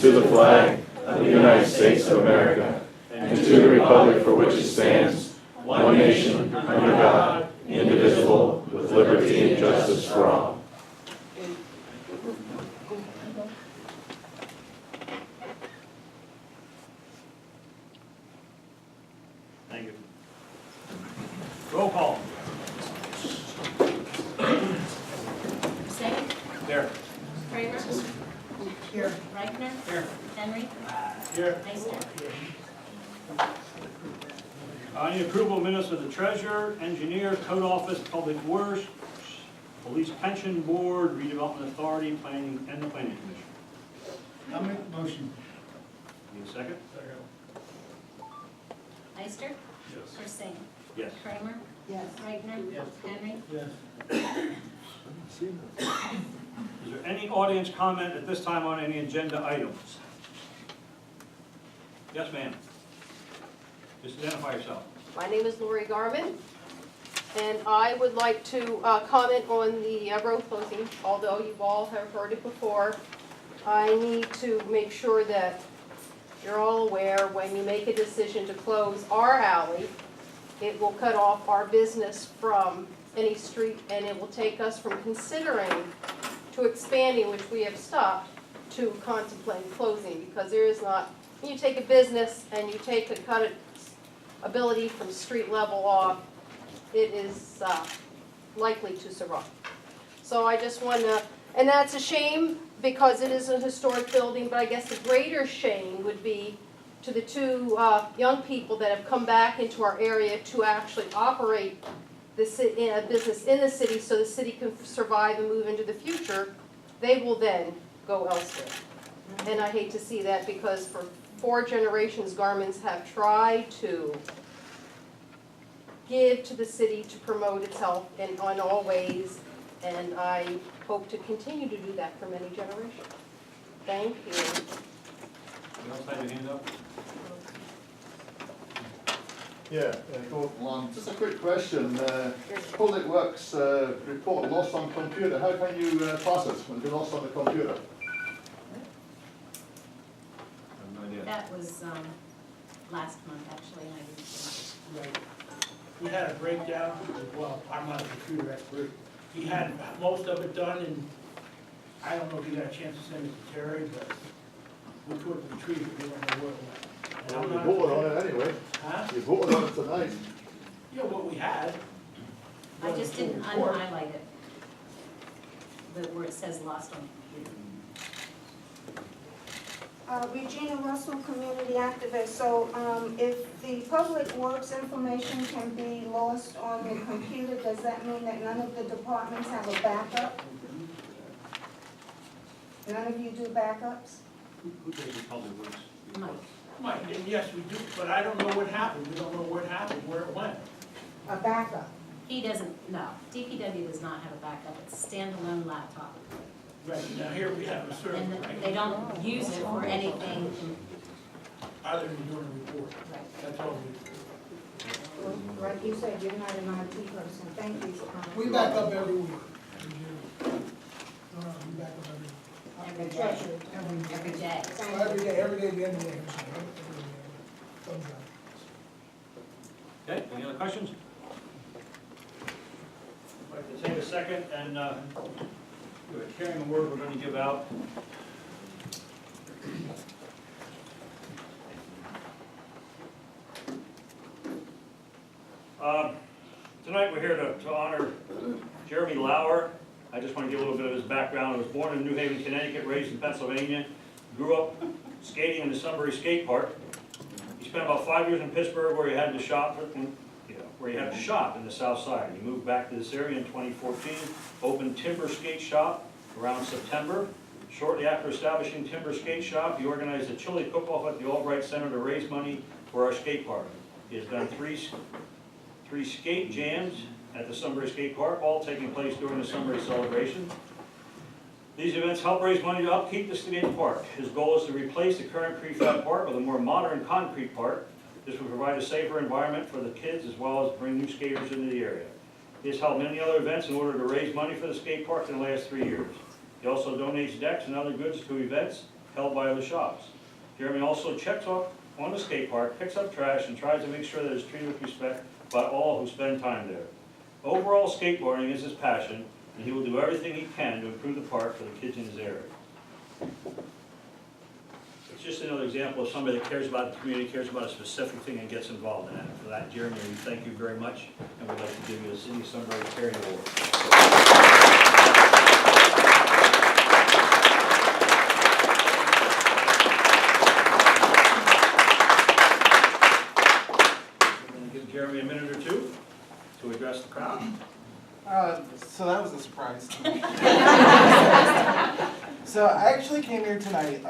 to the flag of the United States of America, and to the republic for which it stands, one nation, under God, indivisible, with liberty and justice for all. Thank you. Roll call. Singh. Here. Kramer. Here. Reichner. Here. Henry. Here. Ister. I need approval of minutes of the treasurer, engineer, code office, public works, police pension board, redevelopment authority, planning, and the planning commission. I'll make the motion. Need a second? Ister. Yes. Or Singh. Yes. Kramer. Yes. Reichner. Yes. Henry. Yes. Is there any audience comment at this time on any agenda items? Yes, ma'am. Just identify yourself. My name is Lori Garman, and I would like to comment on the road closing. Although you all have heard it before, I need to make sure that you're all aware when you make a decision to close our alley, it will cut off our business from any street, and it will take us from considering to expanding, which we have stopped, to contemplating closing, because there is not, when you take a business and you take its ability from street level off, it is likely to survive. So I just want to, and that's a shame because it is a historic building, but I guess the greater shame would be to the two young people that have come back into our area to actually operate the business in the city so the city can survive and move into the future. They will then go elsewhere. And I hate to see that because for 4 generations, Garmins have tried to give to the city to promote itself in all ways, and I hope to continue to do that for many generations. Thank you. You else have your hand up? Yeah, go along. Just a quick question. Public Works report lost on computer. How can you pass it when it's lost on the computer? I have no idea. That was last month, actually, and I didn't. Right. He had a breakdown, well, I'm not a computer expert. He had most of it done, and I don't know if he got a chance to send it to Terry, but we could retrieve it, we don't know where it went. And I'm You not- voted on it anyway. Huh? You voted on it tonight. Yeah, what we had. I just didn't Report. unhighlight it. Where it says lost on computer. Regina Russell, community activist. So if the public works information can be lost on the computer, does that mean that none of the departments have a backup? None of you do backups? Who does the public works? Mike. Mike, and yes, we do, but I don't know what happened. We don't know what happened, where it went. A backup? He doesn't, no. DPW does not have a backup. It's a standalone laptop. Right, now here we have a server, And right? they don't use it for anything. Other than doing a report. Right. That's all we. Well, like you said, you're not an IT person. Thank you. We back up every week. We back up every week. Every day. Treasurer. Every day. So every day, at the end of the day. Every day. Thumbs up. Okay, any other questions? All right, let's take a second and we're carrying a word we're going to give out. Tonight we're here to honor Jeremy Lauer. I just want to give a little bit of his background. He was born in New Haven, Connecticut, raised in Pennsylvania, grew up skating in the Sunbury skate park. He spent about 5 years in Pittsburgh where he had to shop in the South Side. He moved back to this area in 2014, opened Timber Skate Shop around September. Shortly after establishing Timber Skate Shop, he organized a chili cook-off at the Albright Center to raise money for our skate park. He has done three skate jams at the Sunbury Skate Park, all taking place during the Sunbury celebration. These events help raise money to upkeep the skate park. His goal is to replace the current prefab park with a more modern concrete park. This will provide a safer environment for the kids as well as bring new skaters into the area. He has held many other events in order to raise money for the skate park in the last 3 years. He also donates decks and other goods to events, held by other shops. Jeremy also checks off on the skate park, picks up trash, and tries to make sure that it's treated with respect by all who spend time there. Overall, skateboarding is his passion, and he will do everything he can to improve the park for the kids in his area. It's just another example of somebody that cares about the community, cares about a specific thing, and gets involved in it. For that, Jeremy, we thank you very much, and we'd like to give you the City of Sunbury Caring Award. Give Jeremy a minute or two to address the crowd. So that was a surprise to me. So I actually came here tonight.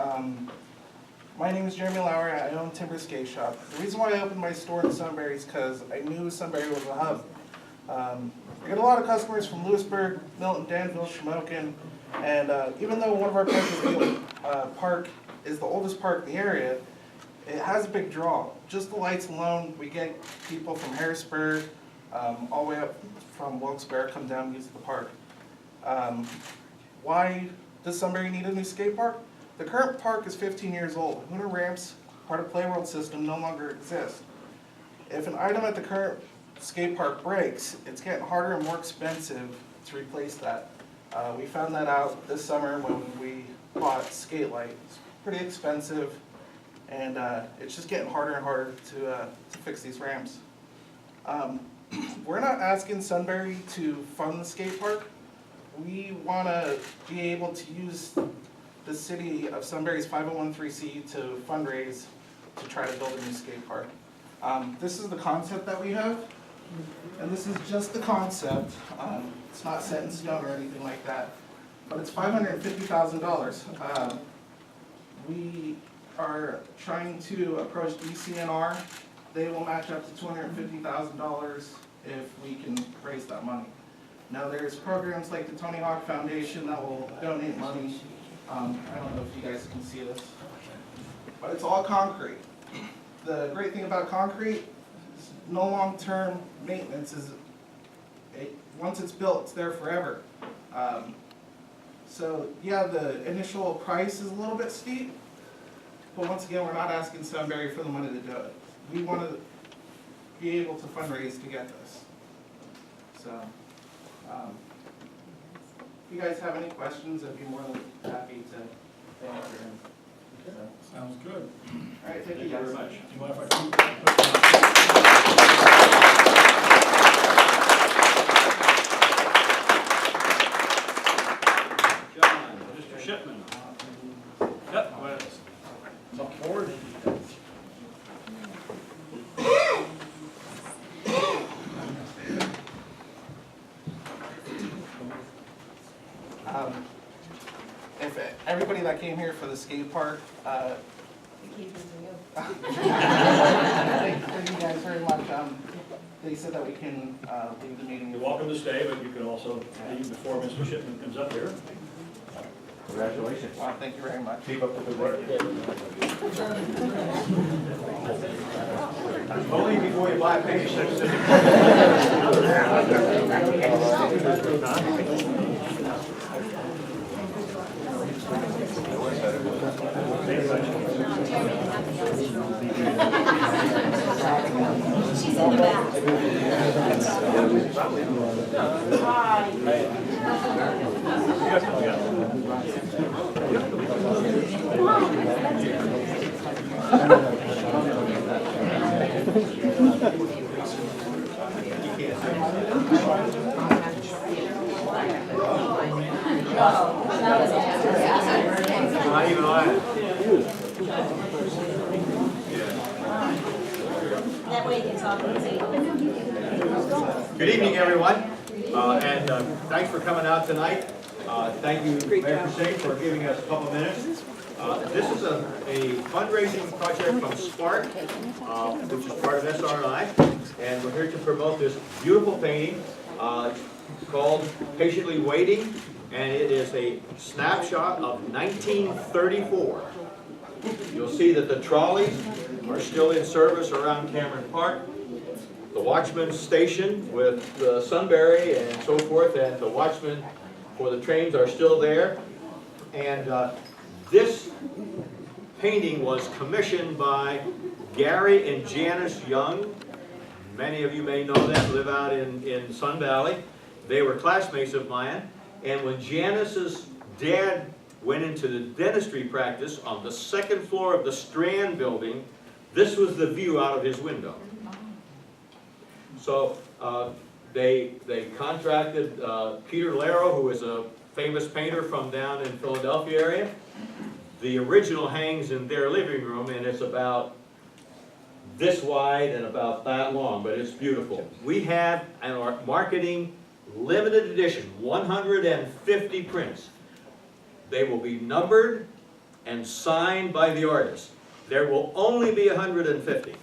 My name is Jeremy Lauer. I own Timber Skate Shop. The reason why I opened my store in Sunbury is because I knew Sunbury was a hub. I get a lot of customers from Lewisburg, Milton, Danville, Shamokin, and even though one of our park is the oldest park in the area, it has a big draw. Just the lights alone, we get people from Harrisburg, all the way up from Wilkes-Barre come down and use the park. Why does Sunbury need a new skate park? The current park is 15 years old. Lunar ramps, part of Playworld system, no longer exist. If an item at the current skate park breaks, it's getting harder and more expensive to replace that. We found that out this summer when we bought skate light. It's pretty expensive, and it's just getting harder and harder to fix these ramps. We're not asking Sunbury to fund the skate park. We want to be able to use the city of Sunbury's 501(c) to fundraise to try to build a new skate park. This is the concept that we have, and this is just the concept. It's not set in stone or anything like that, but it's $550,000. We are trying to approach DCNR. They will match up to $250,000 if we can raise that money. Now there's programs like the Tony Hawk Foundation that will donate money. I don't know if you guys can see this, but it's all concrete. The great thing about concrete is no long-term maintenance. Once it's built, it's there forever. So yeah, the initial price is a little bit steep, but once again, we're not asking Sunbury for the money to do it. We want to be able to fundraise to get this. So, if you guys have any questions, I'd be more than happy to answer them. So, Sounds good. all right, thank you Thank you guys. very much. Do you mind if I John, Mr. Shipman. Yep, go ahead. Come forward. If everybody that came here for the skate park, thank you guys very much. They said that we can leave the meeting. You're welcome to stay, but you can also leave before Mr. Shipman comes up here. Congratulations. Thank you very much. Keep up the good work. Only before you buy paint. She's in the back. Not even on it. That way it's off the table. Good evening, everyone, and thanks for coming out tonight. Thank you, Mayor Hussein, for giving us a couple minutes. This is a fundraising project from Spark, which is part of SRI, and we're here to promote this beautiful painting called Patiently Waiting, and it is a snapshot of 1934. You'll see that the trolleys are still in service around Cameron Park. The watchman's station with Sunbury and so forth, and the watchmen for the trains are still there. And This painting was commissioned by Gary and Janice Young. Many of you may know them, live out in Sun Valley. They were classmates of mine, and when Janice's dad went into the dentistry practice on the second floor of the Strand building, this was the view out of his window. So they contracted Peter Laro, who is a famous painter from down in Philadelphia area. The original hangs in their living room, and it's about this wide and about that long, but it's beautiful. We have an marketing limited edition, 150 prints. They will be numbered and signed by the artist. There will only be 150,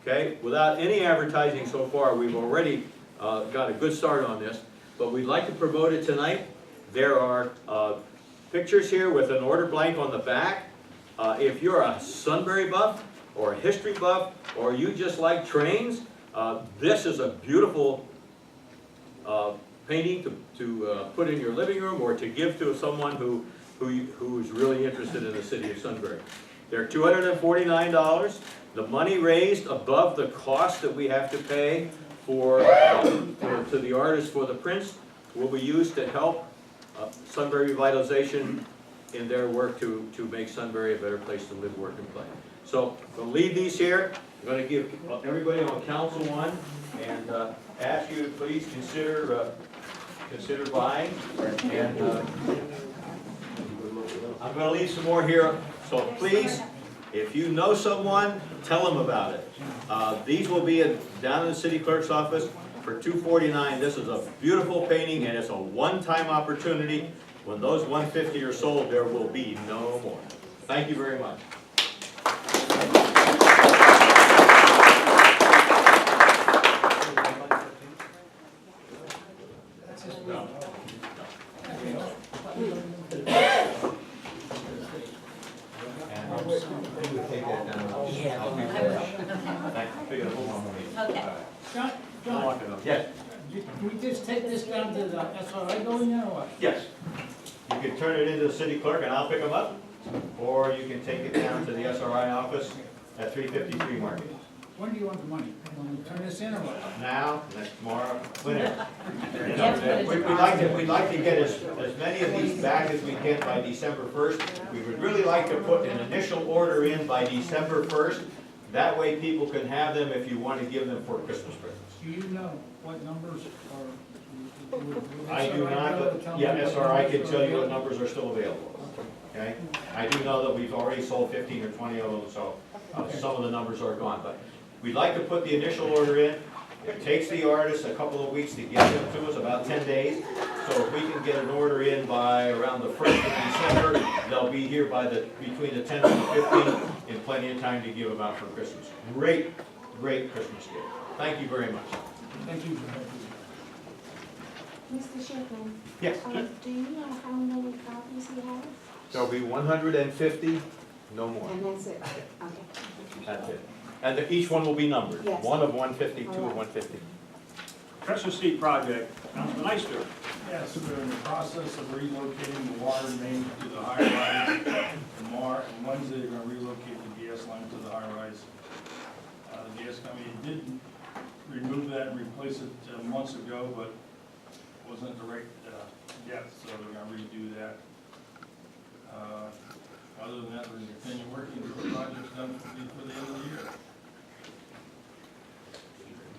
okay? Without any advertising so far, we've already got a good start on this, but we'd like to promote it tonight. There are pictures here with an order blank on the back. If you're a Sunbury buff or a history buff, or you just like trains, this is a beautiful painting to put in your living room or to give to someone who's really interested in the city of Sunbury. They're $249. The money raised above the cost that we have to pay to the artist for the prints will be used to help Sunbury Revitalization in their work to make Sunbury a better place to live, work, and play. So we'll leave these here. I'm going to give everybody on council one and ask you to please consider buying. And I'm going to leave some more here. So please, if you know someone, tell them about it. These will be down in the city clerk's office for $249. This is a beautiful painting, and it's a one-time opportunity. When those 150 are sold, there will be no more. Thank you very much. No. Okay. John, Yes. can we just take this down to the SRI building now, or what? Yes. You can turn it into the city clerk and I'll pick them up, or you can take it down to the SRI office at 353 Market. When do you want the money? When we turn this in, or what? Now, next, tomorrow, whenever. You know, we'd like to get as many of these back as we can by December 1st. We would really like to put an initial order in by December 1st. That way people can have them if you want to give them for Christmas presents. Do you know what numbers are? I do not, but yeah, SRI can tell you what numbers are still available. Okay? I do know that we've already sold 15 or 20 of them, so some of the numbers are gone. But we'd like to put the initial order in. It takes the artist a couple of weeks to get them to us, about 10 days. So if we can get an order in by around the 1st of December, they'll be here by between the 10th and the 15th, in plenty of time to give them out for Christmas. Great, great Christmas gift. Thank you very much. Thank you. Mr. Shipman? Yes. Do you know how many copies he has? There'll be 150, no more. And that's it? Okay. That's it. And each one will be numbered. Yes. One of 150, two of 150. Christmas Street project, Councilman Ister. Yes, we're in the process of relocating the water main to the high rise. Tomorrow, and Wednesday, they're gonna relocate the gas line to the high rise. The gas company did remove that and replace it months ago, but wasn't the right depth, so they're gonna redo that. Other than that, we're gonna continue working until the project's done for the end of the year.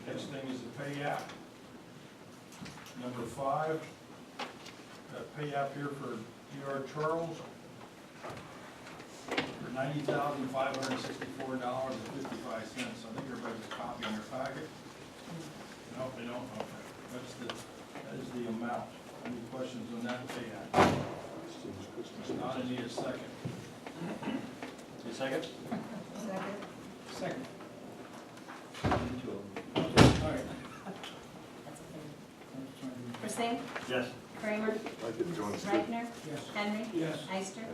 Next thing is the pay app. Number 5, pay app here for DR Charles for $90,564.55. I think everybody's copying their packet. No, they don't, okay. That is the amount. Any questions on that pay app? Not, I need a second. A second? Second. Persing? Yes. Kramer? Reichner? Yes. Henry? Yes. Ister?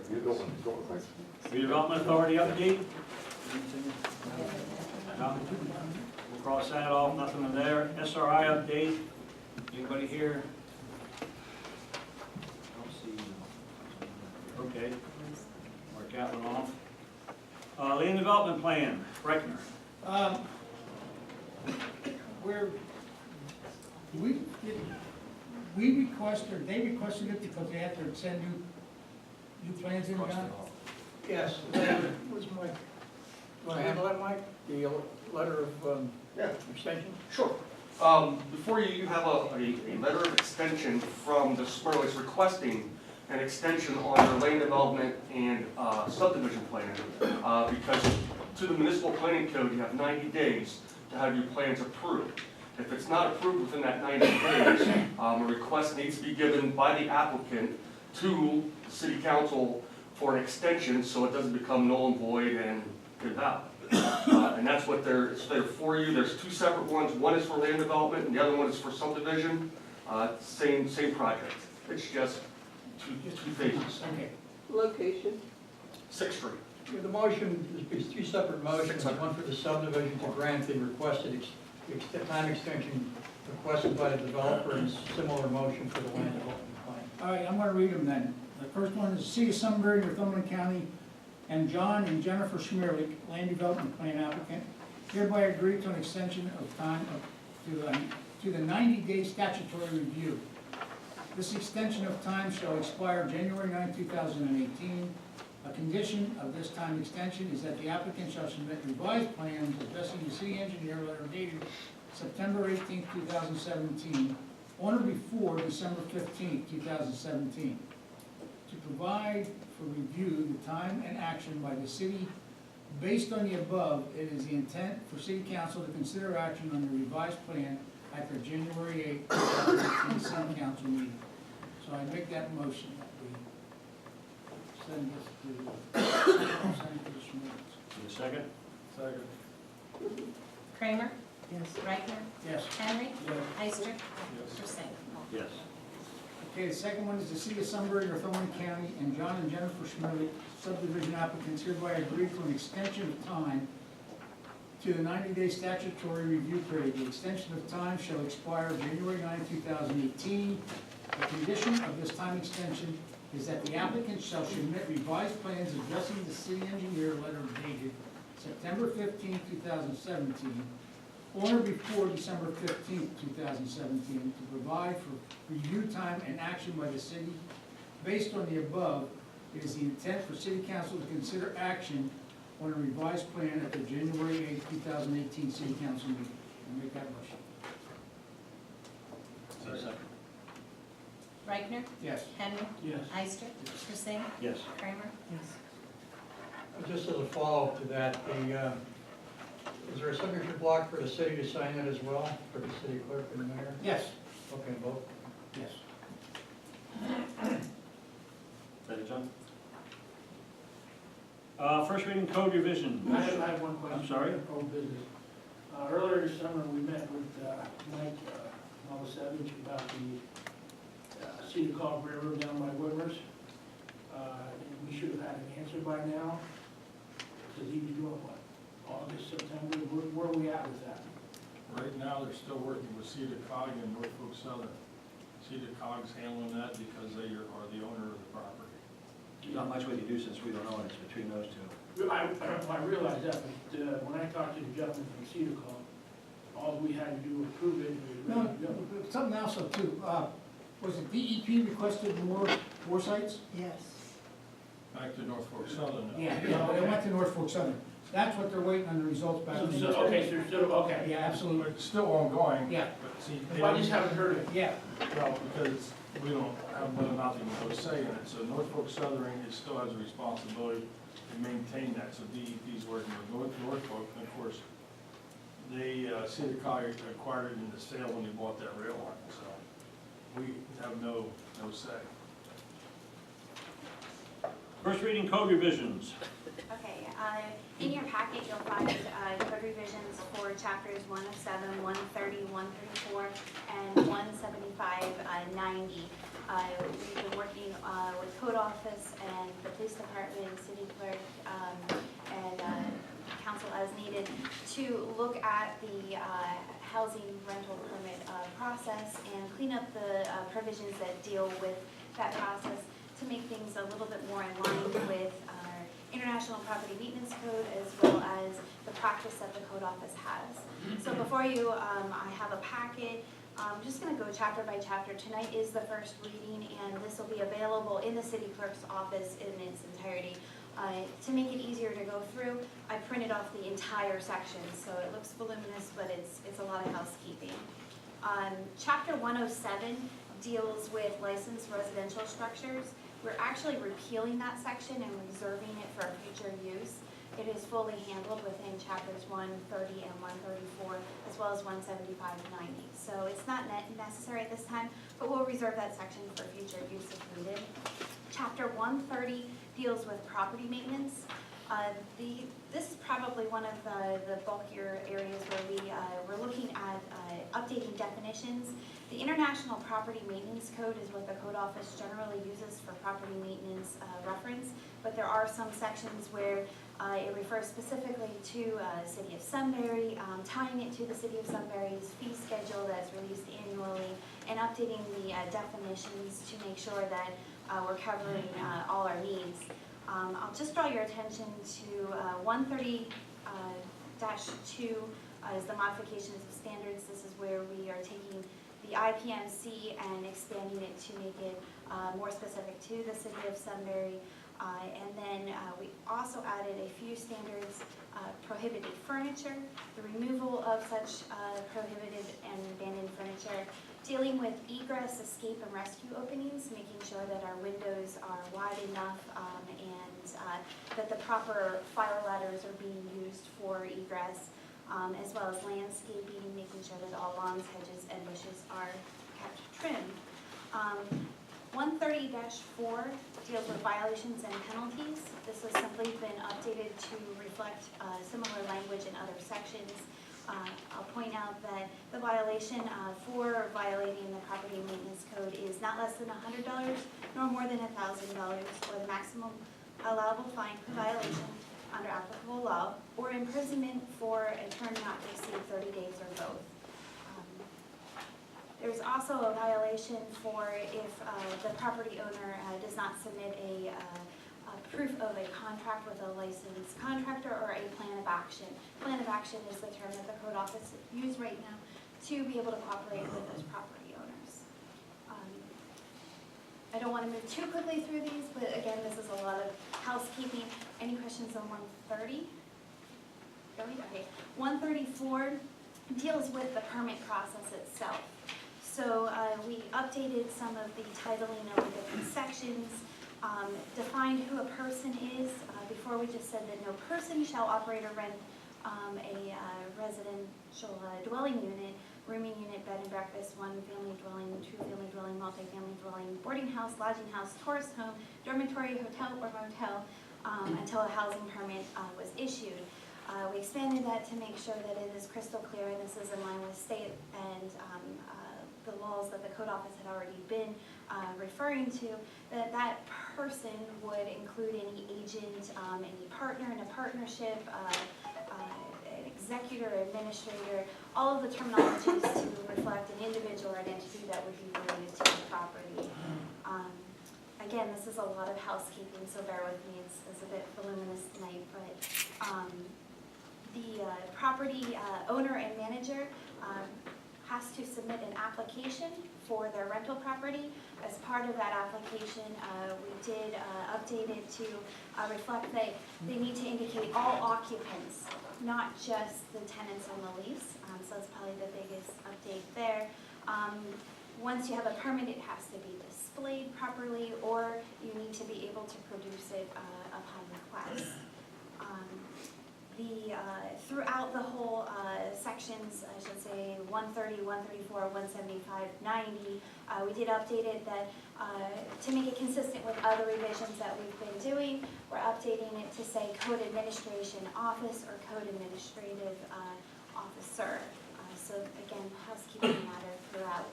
Redevelopment Authority update? No. We'll cross that off, nothing in there. SRI update? Anybody here? Don't see. Okay. check that one off. Land development plan, Reichner. Where, we, did we request, or they requested it because they had to send new plans in, John? Yes, where's Mike? You want to handle that, Mike? The letter of extension? Sure. Before you, you have a letter of extension from the Smurleys requesting an extension on their land development and subdivision plan. Because to the municipal planning code, you have 90 days to have your plans approved. If it's not approved within that 90 days, a request needs to be given by the applicant to the city council for an extension so it doesn't become null and void and invalid. And that's what it's there for you. There's two separate ones. One is for land development and the other one is for subdivision. Same project. It's just two phases. Okay. Location? 6th Street. The motion, there's two separate motions, one for the subdivision to grant the requested time extension requested by the developer, and similar motion for the land development plan. All right, I'm gonna read them then. The first one is City of Sunbury, Northumberland County, and John and Jennifer Schmierlich, land development plan applicant, hereby agree to an extension of time to the 90-day statutory review. This extension of time shall expire January 9, 2018. A condition of this time extension is that the applicant shall submit revised plans addressing the city engineer letter dated September 18, 2017, on or before December 15, 2017. To provide for review the time and action by the city. Based on the above, it is the intent for city council to consider action on the revised plan at their January 8, 2018 city council meeting. So I make that motion that we send this to the Schmierlich. Need a second? Second. Kramer? Yes. Reichner? Yes. Henry? Yes. Ister? Yes. Persing? Yes. Okay, the second one is the City of Sunbury, Northumberland County, and John and Jennifer Schmierlich, subdivision applicants hereby agree to an extension of time to the 90-day statutory review period. The extension of time shall expire January 9, 2018. The condition of this time extension is that the applicant shall submit revised plans addressing the city engineer letter dated September 15, 2017, on or before December 15, 2017, to provide for review time and action by the city. Based on the above, it is the intent for city council to consider action on a revised plan at the January 8, 2018 city council meeting. I make that motion. Second. Reichner? Yes. Henry? Yes. Ister? Persing? Yes. Kramer? Yes. Just as a follow-up to that, is there a signature block for the city to sign that as well, for the city clerk and the mayor? Yes. Okay, both. Yes. Ready, John? First reading code revision. I have one question. I'm sorry? Old business. Earlier this summer, we met with Mike Malasevich about the Cedar Cog Railroad down by Whitmer's. And we should have had an answer by now, because he was doing what, August, September, where are we at with that? Right now, they're still working with Cedar Cog and Norfolk Southern. Cedar Cog's handling that because they are the owner of the property. Not much we can do since we don't know, it's between those two. I realize that, but when I talked to the gentleman from Cedar Cog, all we had to do was approve it. No, something else though too. Was it DEP requested more sites? Yes. Back to Norfolk Southern. Yeah, they went to Norfolk Southern. That's what they're waiting on the results back. Okay, so they're still, okay. Yeah, absolutely. It's still ongoing. Yeah. But see, I just haven't heard it. Yeah. well, because we don't have nothing to say in it. So Norfolk Southern still has a responsibility to maintain that. So DEP's working with Norfolk, and of course, they Cedar Cog acquired it in the sale when they bought that rail line. So we have no say. First reading code revisions. Okay, in your package, you'll find code revisions for chapters 107, 130, 134, and 175, 90. We've been working with code office and the police department, city clerk, and council as needed to look at the housing rental permit process and clean up the provisions that deal with that process to make things a little bit more in line with our International Property Maintenance Code as well as the practice that the code office has. So before you, I have a packet. I'm just going to go chapter by chapter. Tonight is the first reading, and this will be available in the city clerk's office in its entirety. To make it easier to go through, I printed off the entire section, so it looks voluminous, but it's a lot of housekeeping. Chapter 107 deals with licensed residential structures. We're actually repealing that section and reserving it for future use. It is fully handled within chapters 130 and 134, as well as 175 and 90. So it's not necessary at this time, but we'll reserve that section for future use if needed. Chapter 130 deals with property maintenance. This is probably one of the bulkier areas where we're looking at updating definitions. The International Property Maintenance Code is what the code office generally uses for property maintenance reference, but there are some sections where it refers specifically to City of Sunbury, tying it to the City of Sunbury's fee schedule that's released annually, and updating the definitions to make sure that we're covering all our needs. I'll just draw your attention to 130-2 is the modifications of standards. This is where we are taking the IPMC and expanding it to make it more specific to the City of Sunbury. And then we also added a few standards, prohibited furniture, the removal of such prohibited and abandoned furniture, dealing with egress, escape, and rescue openings, making sure that our windows are wide enough and that the proper fire ladders are being used for egress, as well as landscaping, making sure that all lawns, hedges, and bushes are kept trimmed. 130-4 deals with violations and penalties. This has simply been updated to reflect similar language in other sections. I'll point out that the violation for violating the property maintenance code is not less than $100 nor more than $1,000, or the maximum allowable fine per violation under applicable law, or imprisonment for a term not to exceed 30 days or both. There's also a violation for if the property owner does not submit a proof of a contract with a licensed contractor or a plan of action. Plan of action is the term that the code office uses right now to be able to cooperate with those property owners. I don't want to move too quickly through these, but again, this is a lot of housekeeping. Any questions on 130? Okay. 134 deals with the permit process itself. So we updated some of the titling of the different sections, defined who a person is. Before we just said that no person shall operate or rent a residential dwelling unit, rooming unit, bed and breakfast, one-family dwelling, two-family dwelling, multi-family dwelling, boarding house, lodging house, tourist home, dormitory, hotel, or motel, until a housing permit was issued. We expanded that to make sure that it is crystal clear, and this is in line with state and the laws that the code office had already been referring to, that that person would include any agent, any partner in a partnership, an executor, administrator, all of the terminologies to reflect an individual or an entity that would be related to the property. Again, this is a lot of housekeeping, so bear with me, it's a bit voluminous tonight, but the property owner and manager has to submit an application for their rental property. As part of that application, we did update it to reflect that they need to indicate all occupants, not just the tenants on the lease. So that's probably the biggest update there. Once you have a permit, it has to be displayed properly, or you need to be able to produce it upon request. Throughout the whole sections, I should say 130, 134, 175, 90, we did update it that to make it consistent with other revisions that we've been doing, we're updating it to say Code Administration Office or Code Administrative Officer. So again, housekeeping matter throughout.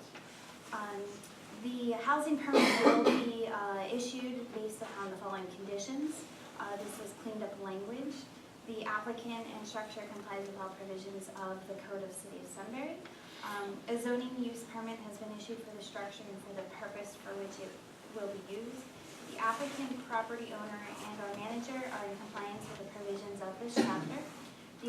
The housing permit will be issued based upon the following conditions. This was cleaned up language. The applicant and structure complies with all provisions of the Code of City of Sunbury. A zoning use permit has been issued for the structure and for the purpose for which it will be used. The applicant, property owner, and/or manager are in compliance with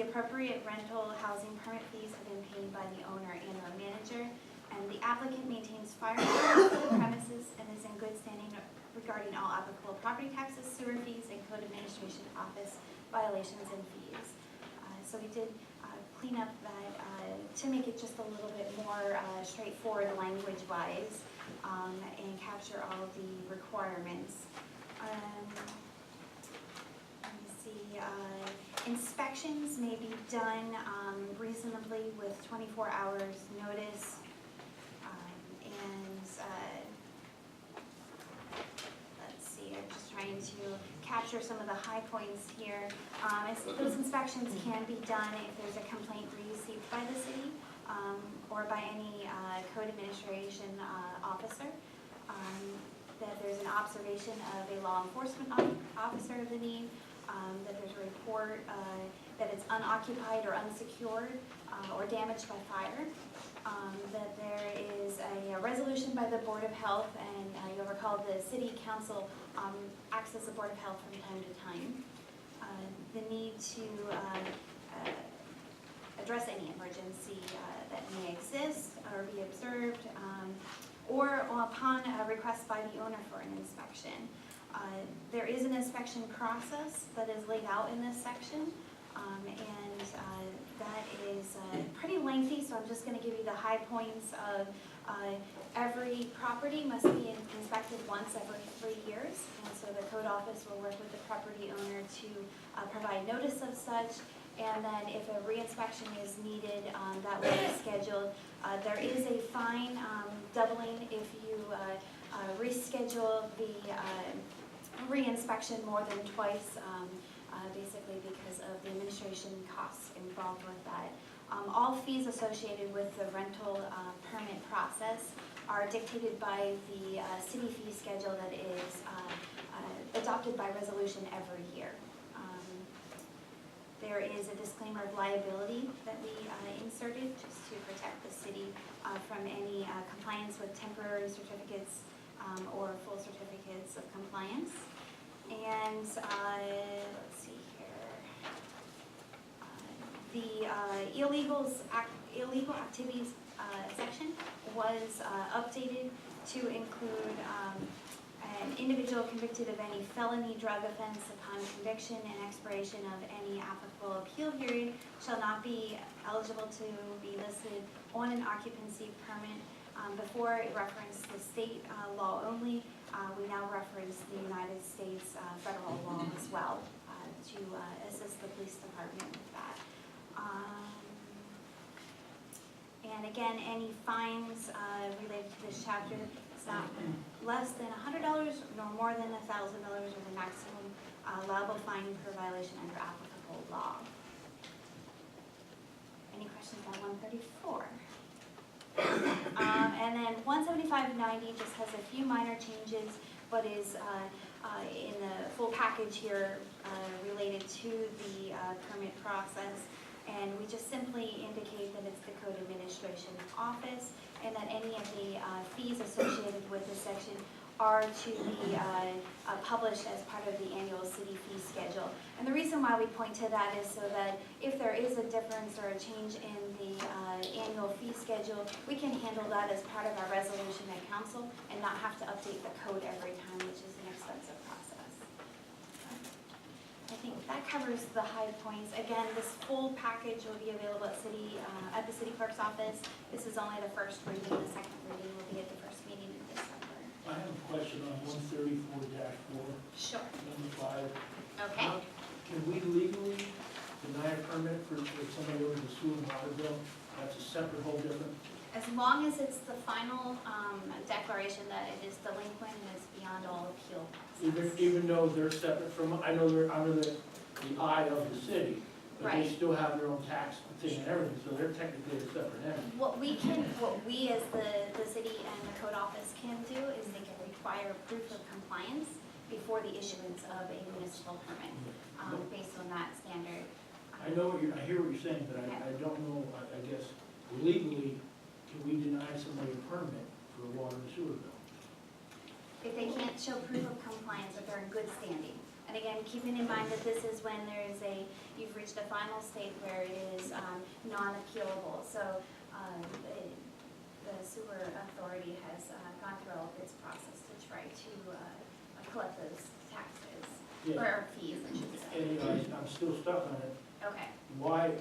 appropriate rental housing permit fees have been paid by the owner and/or manager, and the applicant maintains fire codes for the premises and is in good standing regarding all applicable property taxes, sewer fees, and code administration office violations and fees. So we did clean up that to make it just a little bit more straightforward language-wise, and capture all the requirements. Let me see, inspections may be done reasonably with 24 hours notice. Let's see, I'm just trying to capture some of the high points here. Those inspections can be done if there's a complaint received by the city or by any code administration officer. That there's an observation of a law enforcement officer of the need, that there's a report that it's unoccupied or unsecured or damaged by fire, that there is a resolution by the Board of Health, and you'll recall the City Council acts as the Board of Health from time to time. The need to address any emergency that may exist or be observed, or upon a request by the owner for an inspection. There is an inspection process that is laid out in this section, and that is pretty lengthy, so I'm just going to give you the high points of every property must be inspected once every 3 years, and so the code office will work with the property owner to provide notice of such. And then if a reinspection is needed, that will be scheduled. There is a fine doubling if you reschedule the reinspection more than twice, basically because of the administration costs involved with that. All fees associated with the rental permit process are dictated by the city fee schedule that is adopted by resolution every year. There is a disclaimer of liability that we inserted just to protect the city from any compliance with temporary certificates or full certificates of compliance. And let's see here. The illegal activities section was updated to include an individual convicted of any felony drug offense upon conviction and expiration of any applicable appeal period shall not be eligible to be listed on an occupancy permit. Before it referenced the state law only, we now reference the United States federal law as well to assist the police department with that. And again, any fines related to this chapter, it's not less than $100 nor more than $1,000 or the maximum allowable fine per violation under applicable law. Any questions on 134? And then 175-90 just has a few minor changes, but is in the full package here related to the permit process. And we just simply indicate that it's the Code Administration Office, and that any of the fees associated with this section are to be published as part of the annual city fee schedule. And the reason why we point to that is so that if there is a difference or a change in the annual fee schedule, we can handle that as part of our resolution at council and not have to update the code every time, which is an expensive process. I think that covers the high points. Again, this full package will be available at the city clerk's office. This is only the first reading. The second reading will be at the first meeting in December. I have a question on 134-4. Sure. Number 5. Okay. Can we legally deny a permit for somebody over the sewer and water bill? That's a separate, whole different. As long as it's the final declaration that it is delinquent and is beyond all appeal process. Even though they're separate from, I know they're under the eye of the city, but they Right. still have their own tax thing and everything, so they're technically a separate entity. What we as the city and the code office can do is they can require proof of compliance before the issuance of a municipal permit, based on that standard. I hear what you're saying, but I don't know, I guess legally, can we deny somebody a permit for a water and sewer bill? If they can't show proof of compliance, if they're in good standing, And again, keeping in mind that this is when you've reached a final state where it is non-appealable. So the sewer authority has gone through all of its process to try to collect those taxes, Yeah. or fees, I should say. And, I'm still stuck on it. Okay. Why,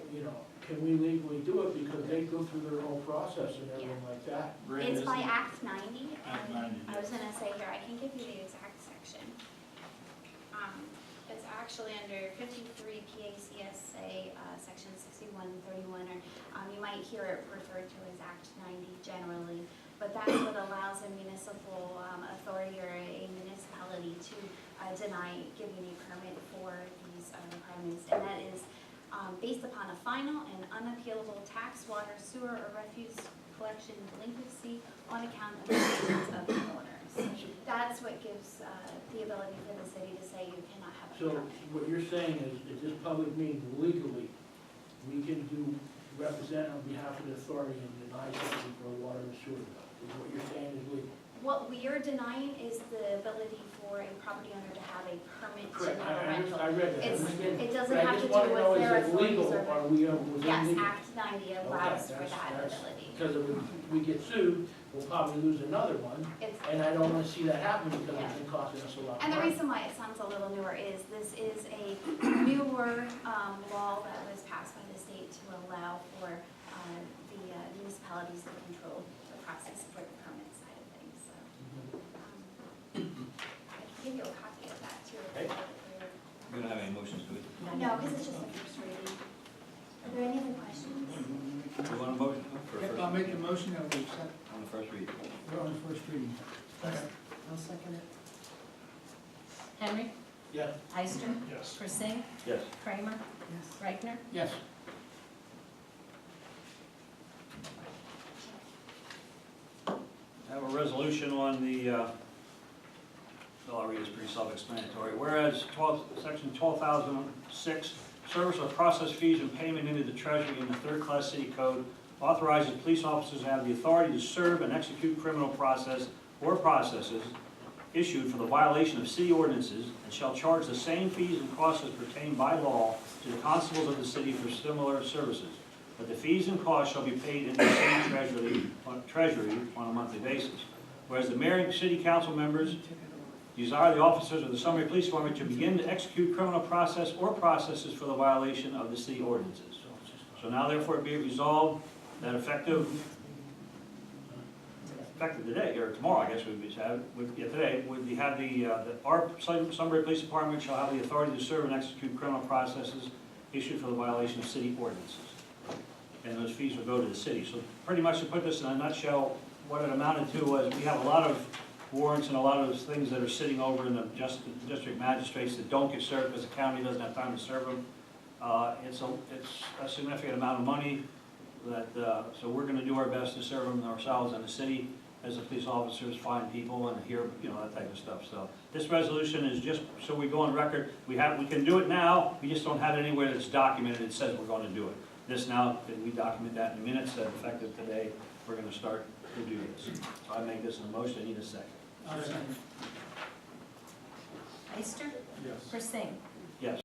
can we legally do it because they go through their whole process and everything like that? It's by Act 90, Act and 90, I was gonna say here, I can give you the exact section. It's actually under 53 PACSA, section 6131, or you might hear it referred to as Act 90 generally, but that's what allows a municipal authority or a municipality to deny giving a permit for these requirements, and that is based upon a final and unappealable tax, water, sewer, or refuse collection delinquency on account of the actions of the owners. That's what gives the ability for the city to say you cannot have a So permit. what you're saying is, at this public meeting legally, we can represent on behalf of the authority and deny something for a water and sewer bill, is what you're saying is legal? What we are denying is the ability for a property owner to have a permit to Correct, have a rental. I read that. It doesn't But I have just to wanna do know, with is their it authorities legal, or. or was it Yes, illegal? Act 90 allows for that ability. Because if we get sued, we'll probably lose another one, It's, and I don't wanna see that happen because it's been costing us a lot of and the money. reason why it sounds a little newer is this is a newer law that was passed by the state to allow for the municipalities to control the process for the permit side of things, so. I can give you a copy of that too. if you'd like for your- We don't have any motions to it. No, because it's just a first reading. Are there any other questions? You want a motion for Yep, I'll make the motion that we accept, on the first read? we're on the first reading. I'll second it. Henry? Yes. Ister? Yes. Persing? Yes. Kramer? Reichner? Yes. I have a resolution on the, well, I'll read, it's pretty self-explanatory. Whereas section 12,006, service or process fees and payment into the treasury in the third-class city code authorizes police officers to have the authority to serve and execute criminal process or processes issued for the violation of city ordinances, and shall charge the same fees and costs as pertain by law to the constables of the city for similar services. But the fees and costs shall be paid into the city treasury on a monthly basis. Whereas the mayor and city council members desire the officers of the Sunbury Police Department to begin to execute criminal process or processes for the violation of the city ordinances. So now therefore be it resolved that effective today, or tomorrow, I guess today, our Sunbury Police Department shall have the authority to serve and execute criminal processes issued for the violation of city ordinances. And those fees will go to the city. So pretty much to put this in a nutshell, what it amounted to was we have a lot of warrants and a lot of those things that are sitting over in the district magistrates that don't get served because the county doesn't have time to serve them. It's a significant amount of money that, so we're gonna do our best to serve them ourselves and the city as the police officers find people and hear, that type of stuff. So this resolution is just so we go on record. We can do it now, we just don't have it anywhere that's documented that says we're gonna do it. This now, we document that in minutes that effective today, we're gonna start to do this. So I make this a motion, I need a second. I'll second. Ister? Yes. Persing?